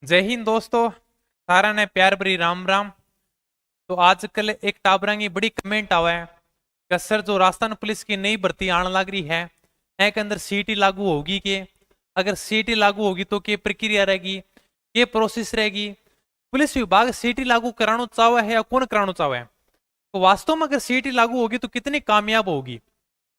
जय हिंद दोस्तों। सारा ने प्यार भरी राम राम। तो आजकल एक टाबरा की बड़ी कमेंट आवा है कि सर जो राजस्थान पुलिस की नई भर्ती आने लग रही है के अंदर सीटी लागू होगी के? अगर सीटी लागू होगी तो क्या प्रक्रिया रहेगी, ये प्रोसेस रहेगी? पुलिस विभाग सीटी लागू कराना चाहे है या कौन कराना चाहे है? तो वास्तव में अगर सीटी लागू होगी तो कितनी कामयाब होगी,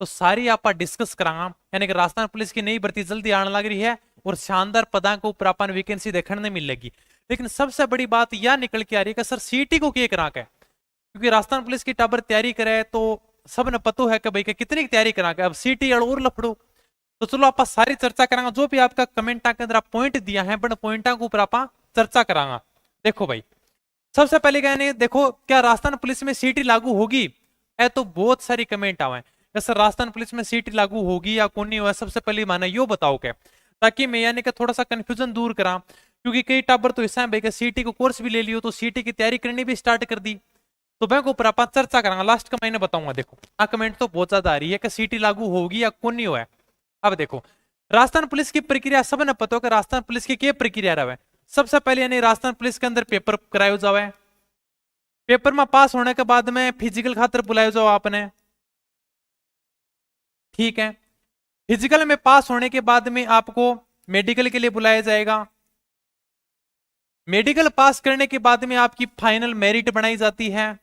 तो सारी आप डिस्कस करांगा। यानी कि राजस्थान पुलिस की नई भर्ती जल्दी आने लग रही है और शानदार पदा को ऊपर अपन वैकेंसी देखने नहीं मिलेगी। लेकिन सबसे बड़ी बात यह निकल के आ रही है कि सर सीटी को क्या करा के, क्योंकि राजस्थान पुलिस की टाबर तैयारी करे तो सब ने पता है कि भाई कि कितनी तैयारी करा के अब सीटी और लफड़ो। तो चलो आप सारी चर्चा करांगा, जो भी आपका कमेंटा के अंदर आप पॉइंट दिया है बन पॉइंटा के ऊपर आप चर्चा करांगा। देखो भाई, सबसे पहले कहने देखो क्या राजस्थान पुलिस में सीटी लागू होगी? है तो बहुत सारी कमेंट आवे सर राजस्थान पुलिस में सीटी लागू होगी या कौन नहीं हुआ। सबसे पहले माना यो बताओ क्या, ताकि मैं यानी कि थोड़ा सा कंफ्यूजन दूर करा, क्योंकि कई टाबर तो ऐसा है भाई सीटी को कोर्स भी ले लियो तो सीटी की तैयारी करनी भी स्टार्ट कर दी। तो बैंक ऊपर आप चर्चा करांगा, लास्ट का महीने बताऊंगा। देखो आ कमेंट तो बहुत ज्यादा आ रही है कि सीटी लागू होगी या कौन नहीं हुआ है। अब देखो राजस्थान पुलिस की प्रक्रिया सब ने पता हो कि राजस्थान पुलिस की क्या प्रक्रिया रहा है। सबसे पहले यानी राजस्थान पुलिस के अंदर पेपर करायो जावे, पेपर में पास होने के बाद में फिजिकल खातर बुलायो जाओ आपने, ठीक है। फिजिकल में पास होने के बाद में आपको मेडिकल के लिए बुलाया जाएगा। मेडिकल पास करने के बाद में आपकी फाइनल मेरिट बनाई जाती है।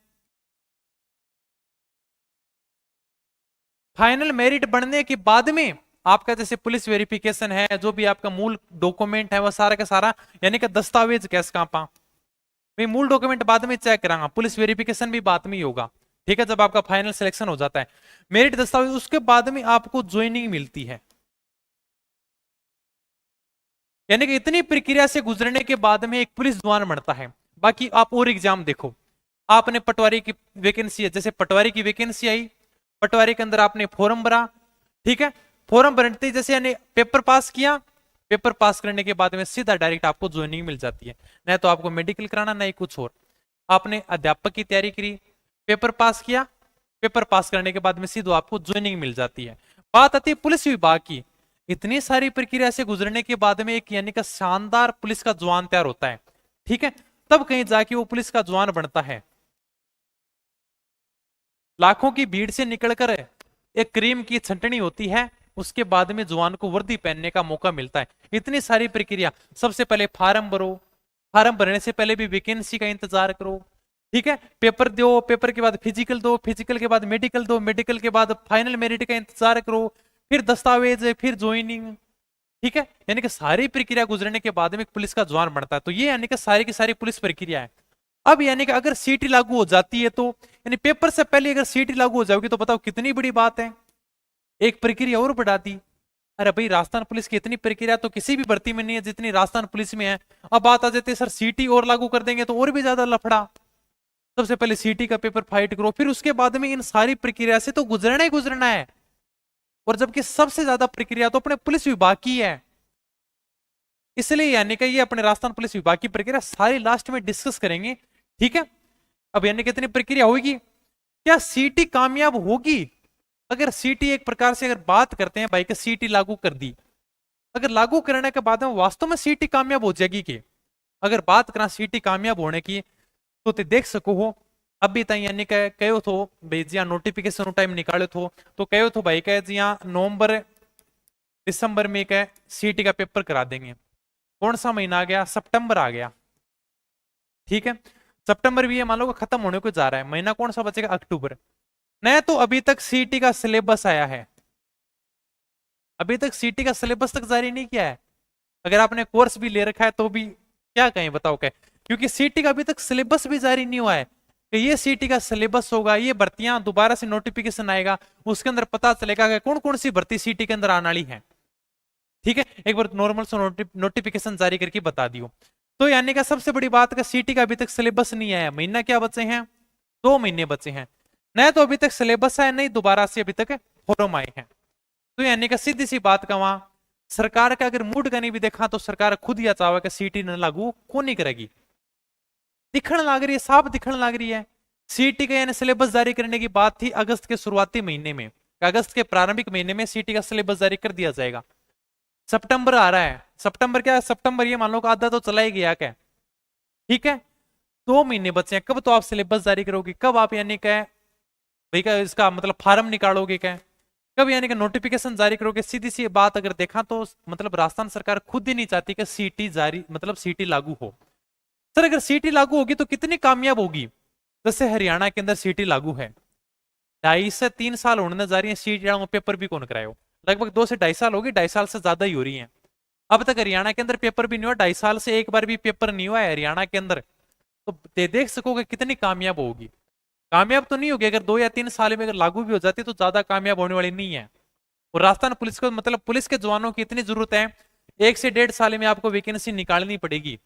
फाइनल मेरिट बनने के बाद में आपका जैसे पुलिस वेरिफिकेशन है, जो भी आपका मूल डॉक्यूमेंट है वो सारा का सारा यानी कि दस्तावेज कैसे कहां पा भाई मूल डॉक्यूमेंट बाद में चेक करांगा, पुलिस वेरिफिकेशन भी बाद में ही होगा। ठीक है, जब आपका फाइनल सिलेक्शन हो जाता है मेरिट दस्तावेज, उसके बाद में आपको ज्वाइनिंग मिलती है। यानी कि इतनी प्रक्रिया से गुजरने के बाद में एक पुलिस जवान बनता है। बाकी आप और एग्जाम देखो, आपने पटवारी की वैकेंसी है, जैसे पटवारी की वैकेंसी आई, पटवारी के अंदर आपने फॉर्म भरा, ठीक है। फॉर्म भरते ही जैसे यानी पेपर पास किया, पेपर पास करने के बाद में सीधा डायरेक्ट आपको ज्वाइनिंग मिल जाती है। न तो आपको मेडिकल कराना नहीं कुछ और। आपने अध्यापक की तैयारी करी, पेपर पास किया, पेपर पास करने के बाद में सीधे आपको ज्वाइनिंग मिल जाती है। बात आती है पुलिस विभाग की। इतनी सारी प्रक्रिया से गुजरने के बाद में एक यानी कि शानदार पुलिस का जवान तैयार होता है, ठीक है। तब कहीं जाके वो पुलिस का जवान बनता है। लाखों की भीड़ से निकलकर एक क्रीम की छंटनी होती है, उसके बाद में जवान को वर्दी पहनने का मौका मिलता है। इतनी सारी प्रक्रिया, सबसे पहले फार्म भरो, फार्म भरने से पहले भी वैकेंसी का इंतजार करो, ठीक है। पेपर दो, पेपर के बाद फिजिकल दो, फिजिकल के बाद मेडिकल दो, मेडिकल के बाद फाइनल मेरिट का इंतजार करो, फिर दस्तावेज, फिर ज्वाइनिंग, ठीक है। यानी कि सारी प्रक्रिया गुजरने के बाद में एक पुलिस का जवान बनता है। तो ये यानी कि सारी की सारी पुलिस प्रक्रिया है। अब यानी कि अगर सीटी लागू हो जाती है तो यानी पेपर से पहले अगर सीटी लागू हो जाएगी तो बताओ कितनी बड़ी बात है, एक प्रक्रिया और बढ़ा दी। अरे भाई राजस्थान पुलिस की इतनी प्रक्रिया तो किसी भी भर्ती में नहीं है जितनी राजस्थान पुलिस में है। अब बात आ जाती है सर सीटी और लागू कर देंगे तो और भी ज्यादा लफड़ा। सबसे पहले सीटी का पेपर फाइट करो, फिर उसके बाद में इन सारी प्रक्रिया से तो गुजरना ही गुजरना है। और जबकि सबसे ज्यादा प्रक्रिया तो अपने पुलिस विभाग की है, इसलिए यानी कि ये अपने राजस्थान पुलिस विभाग की प्रक्रिया सारी लास्ट में डिस्कस करेंगे, ठीक है। अब यानी कितनी प्रक्रिया होगी, क्या सीटी कामयाब होगी? अगर सीटी एक प्रकार से अगर बात करते हैं भाई कि सीटी लागू कर दी, अगर लागू करने के बाद में वास्तव में सीटी कामयाब हो जाएगी कि? अगर बात करा सीटी कामयाब होने की तो ते देख सको हो अभी तक यानी कहो थो भाई जिया नोटिफिकेशन टाइम निकालो थो, तो कहो थो भाई कह जिया नवंबर दिसंबर में कह सीटी का पेपर करा देंगे। कौन सा महीना आ गया? सितंबर आ गया, ठीक है। सितंबर भी ये मान लो खत्म होने को जा रहा है, महीना कौन सा बचेगा? अक्टूबर। न तो अभी तक सीटी का सिलेबस आया है, अभी तक सीटी का सिलेबस तक जारी नहीं किया है। अगर आपने कोर्स भी ले रखा है तो भी क्या कहें, बताओ क्या, क्योंकि सीटी का अभी तक सिलेबस भी जारी नहीं हुआ है कि ये सीटी का सिलेबस होगा, ये भर्तियां दोबारा से नोटिफिकेशन आएगा, उसके अंदर पता चलेगा कि कौन कौन सी भर्ती सीटी के अंदर आने वाली है, ठीक है। एक बार नॉर्मल से नोटिफिकेशन जारी करके बता दियो। तो यानी कि सबसे बड़ी बात का सीटी का अभी तक सिलेबस नहीं आया, महीना क्या बचे हैं? 2 महीने बचे हैं। न तो अभी तक सिलेबस है, नहीं दोबारा से अभी तक फॉर्म आए हैं। तो यानी कि सीधी सी बात का वहां सरकार का अगर मूड का नहीं भी देखा तो सरकार खुद ही चाहे कि सीटी न लागू कौन नहीं करेगी। दिखने लग रही है, साफ दिखने लग रही है। सीटी का यानी सिलेबस जारी करने की बात थी अगस्त के शुरुआती महीने में, अगस्त के प्रारंभिक महीने में सीटी का सिलेबस जारी कर दिया जाएगा। सितंबर आ रहा है, सितंबर क्या, सितंबर ये मान लो आधा तो चला ही गया क्या, ठीक है। 2 महीने बचे हैं, कब तो आप सिलेबस जारी करोगे, कब आप यानी क्या भाई का इसका मतलब फार्म निकालोगे क्या, कब यानी कि नोटिफिकेशन जारी करोगे। सीधी सी बात अगर देखा तो मतलब राजस्थान सरकार खुद ही नहीं चाहती कि सीटी जारी मतलब सीटी लागू हो। सर अगर सीटी लागू होगी तो कितनी कामयाब होगी, जैसे हरियाणा के अंदर सीटी लागू है, 2.5 से 3 साल होने जा रही है सीटी पेपर भी कौन कराए, लगभग 2 से 2.5 साल होगी, 2.5 साल से ज्यादा ही हो रही है। अब तक हरियाणा के अंदर पेपर भी नहीं हुआ, 2.5 साल से एक बार भी पेपर नहीं हुआ है हरियाणा के अंदर। तो देख सकोगे कितनी कामयाब होगी। कामयाब तो नहीं होगी, अगर 2 या 3 साल में अगर लागू भी हो जाती तो ज्यादा कामयाब होने वाली नहीं है। और राजस्थान पुलिस को मतलब पुलिस के जवानों की इतनी जरूरत है, 1 से 1.5 साल में आपको वैकेंसी निकालनी पड़ेगी।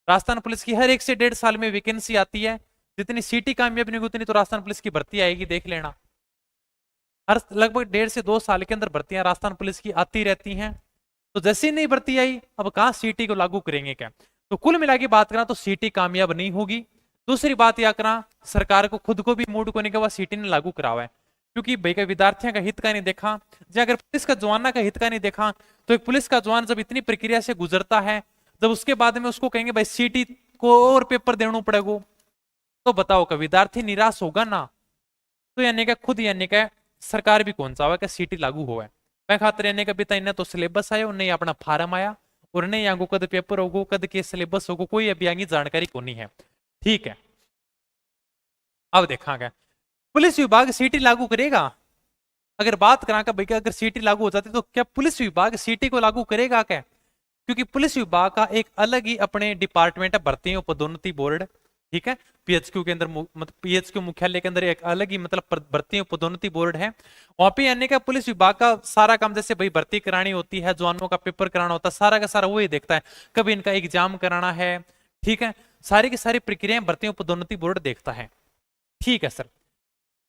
राजस्थान पुलिस की हर 1 से 1.5 साल में वैकेंसी आती है, जितनी सीटी कामयाब नहीं होगी उतनी तो राजस्थान पुलिस की भर्ती आएगी, देख लेना। हर लगभग 1.5 से 2 साल के अंदर भर्तियां राजस्थान पुलिस की आती रहती हैं। तो जैसे ही नहीं भर्ती आई, अब कहां सीटी को लागू करेंगे क्या। तो कुल मिला के बात करा तो सीटी कामयाब नहीं होगी। दूसरी बात यह करा, सरकार को खुद को भी मूड को नहीं कि सीटी ने लागू करावा है, क्योंकि भाई का विद्यार्थियों का हित का नहीं देखा, जब अगर पुलिस का जवाना का हित का नहीं देखा, तो एक पुलिस का जवान जब इतनी प्रक्रिया से गुजरता है, जब उसके बाद में उसको कहेंगे भाई सीटी को और पेपर देना पड़ेगा, तो बताओ का विद्यार्थी निराश होगा ना। तो यानी कि खुद यानी कि सरकार भी कौन सा हुआ कि सीटी लागू हुआ है, मैं खातर यानी कि बिता इन्हें तो सिलेबस आया, उन्हें अपना फार्म आया, और नहीं यहाँ कद पेपर होगो कद के सिलेबस होगो कोई अभी आगे जानकारी को नहीं है, ठीक है। अब देखा गया पुलिस विभाग सीटी लागू करेगा। अगर बात करा का भाई अगर सीटी लागू हो जाती तो क्या पुलिस विभाग सीटी को लागू करेगा क्या, क्योंकि पुलिस विभाग का एक अलग ही अपने डिपार्टमेंट है, भर्ती पदोन्नति बोर्ड, ठीक है। पीएचक्यू के अंदर मतलब पीएचक्यू मुख्यालय के अंदर एक अलग ही मतलब भर्ती पदोन्नति बोर्ड है, वहां पे यानी का पुलिस विभाग का सारा काम, जैसे भाई भर्ती करानी होती है, जवानों का पेपर कराना होता है, सारा का सारा वही देखता है, कभी इनका एग्जाम कराना है, ठीक है। सारी की सारी प्रक्रियाएं भर्ती पदोन्नति बोर्ड देखता है, ठीक है सर।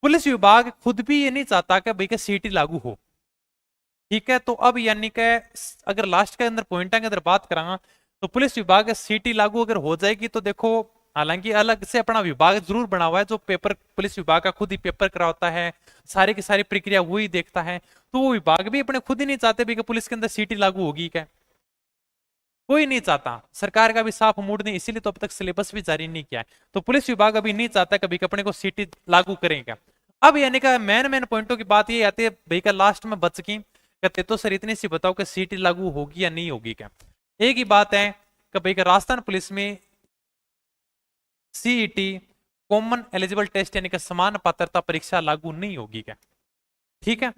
पुलिस विभाग खुद भी ये नहीं चाहता कि भाई का सीटी लागू हो, ठीक है। तो अब यानी कि अगर लास्ट के अंदर पॉइंट के अंदर बात करा, तो पुलिस विभाग सीटी लागू अगर हो जाएगी तो देखो, हालांकि अलग से अपना विभाग जरूर बना हुआ है जो पेपर पुलिस विभाग का खुद ही पेपर कराता है, सारी की सारी प्रक्रिया वही देखता है, तो वो विभाग भी अपने खुद ही नहीं चाहते भी कि पुलिस के अंदर सीटी लागू होगी क्या, कोई नहीं चाहता। सरकार का भी साफ मूड नहीं, इसीलिए तो अब तक सिलेबस भी जारी नहीं किया है। तो पुलिस विभाग अभी नहीं चाहता कभी अपने को सीटी लागू करेगा। अब यानी का मेन पॉइंटों की बात ये आती है भाई का लास्ट में बच की कहते तो सर इतनी सी बताओ कि सीटी लागू होगी या नहीं होगी क्या। एक ही बात है कि भाई का राजस्थान पुलिस में सीईटी कॉमन एलिजिबल टेस्ट यानी कि समान पात्रता परीक्षा लागू नहीं होगी क्या, ठीक है।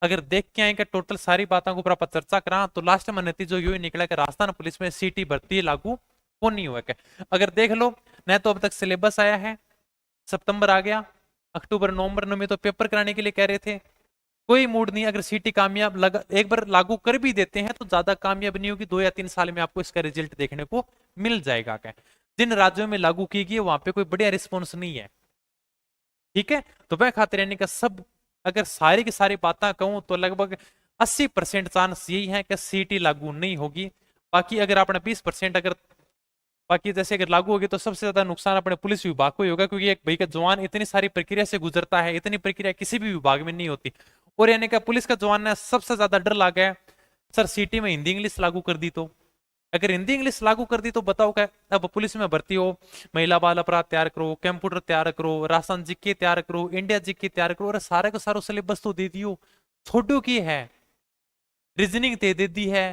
अगर देख के आए टोटल सारी बातों के ऊपर आप चर्चा करा तो लास्ट में नतीजा यू ही निकला कि राजस्थान पुलिस में सीटी भर्ती लागू को नहीं हुआ क्या। अगर देख लो न तो अब तक सिलेबस आया है, सितंबर आ गया, अक्टूबर नवंबर में तो पेपर कराने के लिए कह रहे थे, कोई मूड नहीं। अगर सीटी कामयाब लगा एक बार लागू कर भी देते हैं तो ज्यादा कामयाब नहीं होगी, 2 या 3 साल में आपको इसका रिजल्ट देखने को मिल जाएगा क्या। जिन राज्यों में लागू की गई वहां पे कोई बढ़िया रिस्पॉन्स नहीं है, ठीक है। तो वह खातिर यानी कि सब अगर सारी की सारी बातें कहूं तो लगभग 80% चांस यही है कि सीटी लागू नहीं होगी। बाकी अगर आपने 20% अगर बाकी जैसे अगर लागू होगी तो सबसे ज्यादा नुकसान अपने पुलिस विभाग को ही होगा, क्योंकि एक भाई का जवान इतनी सारी प्रक्रिया से गुजरता है, इतनी प्रक्रिया किसी भी विभाग में नहीं होती। और यानी कि पुलिस का जवान ने सबसे ज्यादा डर लगा है सर सीटी में हिंदी इंग्लिश लागू कर दी, तो अगर हिंदी इंग्लिश लागू कर दी तो बताओ क्या। अब पुलिस में भर्ती हो, महिला बाल अपराध तैयार करो, कंप्यूटर तैयार करो, राशन जीके तैयार करो, इंडिया जीके तैयार करो, और सारे को सारो सिलेबस तो दे दियो, छोटू की है रीजनिंग दे दी है।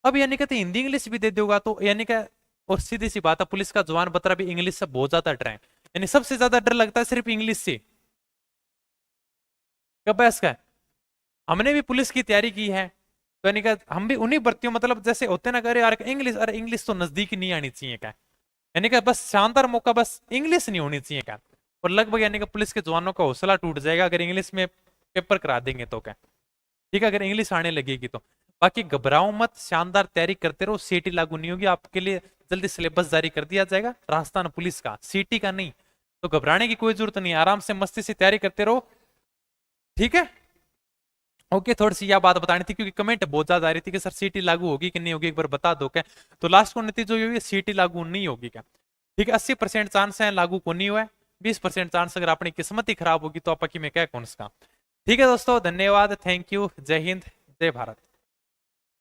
अब यानी कहते हिंदी इंग्लिश भी दे दोगा तो यानी क्या। और सीधी सी बात है पुलिस का जवान बतरा भी इंग्लिश से बहुत ज्यादा डर है, यानी सबसे ज्यादा डर लगता है सिर्फ इंग्लिश से। कब इसका हमने भी पुलिस की तैयारी की है, तो यानी कि हम भी उन्हीं भर्तियों मतलब जैसे होते ना करे यार इंग्लिश, अरे इंग्लिश तो नजदीक नहीं आनी चाहिए क्या, यानी कि बस शानदार मौका, बस इंग्लिश नहीं होनी चाहिए क्या। और लगभग यानी कि पुलिस के जवानों का हौसला टूट जाएगा अगर इंग्लिश में पेपर करा देंगे तो क्या, ठीक है, अगर इंग्लिश आने लगेगी तो। बाकी घबराओ मत, शानदार तैयारी करते रहो, सीटी लागू नहीं होगी आपके लिए, जल्दी सिलेबस जारी कर दिया जाएगा राजस्थान पुलिस का, सीटी का नहीं। तो घबराने की कोई जरूरत नहीं, आराम से मस्ती से तैयारी करते रहो, ठीक है। ओके, थोड़ी सी यह बात बतानी थी क्योंकि कमेंट बहुत ज्यादा आ रही थी कि सर सीटी लागू होगी कि नहीं होगी, एक बार बता दो क्या। तो लास्ट को नतीजा ये हुई सीटी लागू नहीं होगी क्या, ठीक है। 80% चांस है लागू को नहीं हुआ है, 20% चांस अगर अपनी किस्मत ही खराब होगी तो आपकी में क्या कौन सा। ठीक है दोस्तों, धन्यवाद, थैंक यू, जय हिंद, जय भारत।